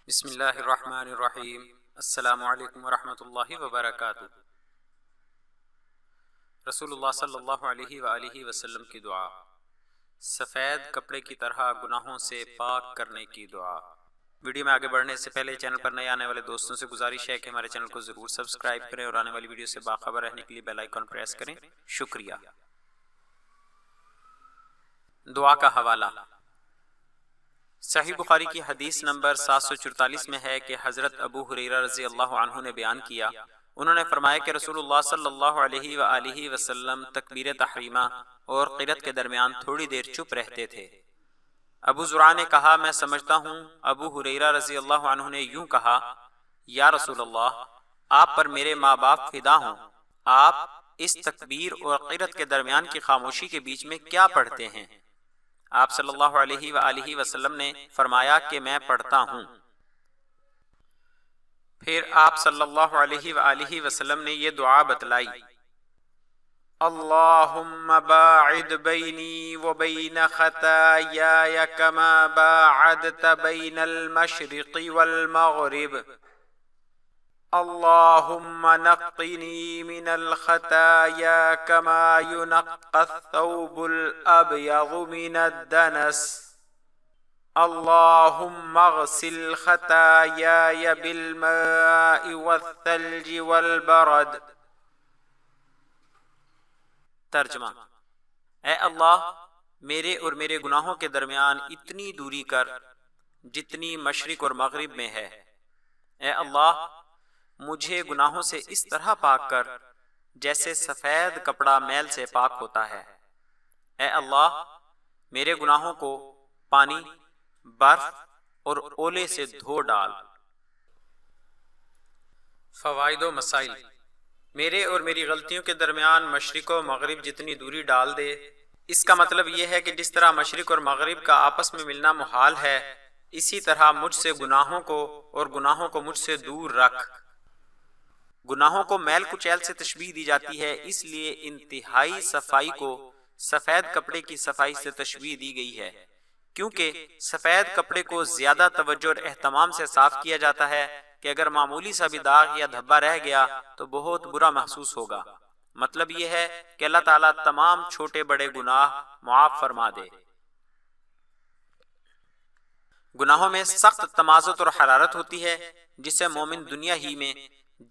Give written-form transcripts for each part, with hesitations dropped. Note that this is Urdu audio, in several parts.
بسم اللہ الرحمن الرحیم۔ السلام علیکم ورحمۃ اللہ وبرکاتہ۔ رسول اللہ صلی اللہ علیہ وآلہ وسلم کی دعا، سفید کپڑے کی طرح گناہوں سے پاک کرنے کی دعا۔ ویڈیو میں آگے بڑھنے سے پہلے چینل پر نئے آنے والے دوستوں سے گزارش ہے کہ ہمارے چینل کو ضرور سبسکرائب کریں اور آنے والی ویڈیو سے باخبر رہنے کے لیے بیل آئیکن پریس کریں۔ شکریہ۔ دعا کا حوالہ۔ صحیح بخاری کی حدیث نمبر 744 میں ہے کہ حضرت ابو ہریرہ رضی اللہ عنہ نے بیان کیا، انہوں نے فرمایا کہ رسول اللہ صلی اللہ علیہ وآلہ وسلم تکبیر تحریمہ اور قرأت کے درمیان تھوڑی دیر چپ رہتے تھے۔ ابو زرعہ نے کہا، میں سمجھتا ہوں ابو ہریرہ رضی اللہ عنہ نے یوں کہا، یا رسول اللہ، آپ پر میرے ماں باپ فدا ہوں، آپ اس تکبیر اور قرأت کے درمیان کی خاموشی کے بیچ میں کیا پڑھتے ہیں؟ آپ صلی اللہ علیہ وآلہ وسلم نے فرمایا کہ میں پڑھتا ہوں۔ پھر آپ صلی اللہ علیہ وآلہ وسلم نے یہ دعا بتلائی، اللہم باعد بینی وبین خطایای کما باعدت بین المشرق والمغرب، اللہم نقنی من الخطایا کما ینقی الثوب الابیض من الدنس، اللہم اغسل خطایای بالماء والثلج والبرد۔ ترجمہ: اے اللہ، میرے اور میرے گناہوں کے درمیان اتنی دوری کر جتنی مشرق اور مغرب میں ہے۔ اے اللہ، مجھے گناہوں سے اس طرح پاک کر جیسے سفید کپڑا میل سے پاک ہوتا ہے۔ اے اللہ، میرے گناہوں کو پانی، برف اور اولے سے دھو ڈال۔ فوائد و مسائل۔ میرے اور میری غلطیوں کے درمیان مشرق و مغرب جتنی دوری ڈال دے، اس کا مطلب یہ ہے کہ جس طرح مشرق اور مغرب کا آپس میں ملنا محال ہے، اسی طرح مجھ سے گناہوں کو اور گناہوں کو مجھ سے دور رکھ۔ گناہوں کو میل کچیل سے تشبیہ دی جاتی ہے، اس لیے انتہائی صفائی کو سفید کپڑے کی صفائی سے تشبیہ دی گئی ہے، کیونکہ سفید کپڑے کو زیادہ توجہ اور اہتمام سے صاف کیا جاتا ہے کہ اگر معمولی سا بھی داغ یا دھبا رہ گیا تو بہت برا محسوس ہوگا۔ مطلب یہ ہے کہ اللہ تعالیٰ تمام چھوٹے بڑے گناہ معاف فرما دے۔ گناہوں میں سخت تمازت اور حرارت ہوتی ہے جسے مومن دنیا ہی میں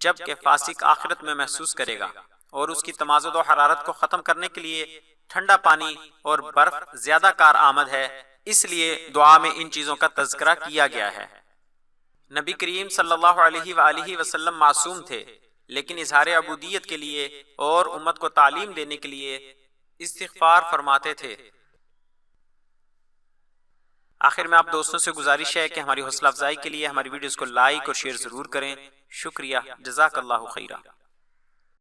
جبکہ فاسق آخرت میں محسوس کرے گا، اور اس کی تمازت و حرارت کو ختم کرنے کے لیے ٹھنڈا پانی اور برف زیادہ کارآمد ہے، اس لیے دعا میں ان چیزوں کا تذکرہ کیا گیا ہے۔ نبی کریم صلی اللہ علیہ وآلہ وسلم معصوم تھے، لیکن اظہار عبودیت کے لیے اور امت کو تعلیم دینے کے لیے استغفار فرماتے تھے۔ آخر میں آپ دوستوں سے گزارش ہے کہ ہماری حوصلہ افزائی کے لیے ہماری ویڈیوز کو لائک اور شیئر ضرور کریں۔ شکریہ، جزاک اللہ خیرہ۔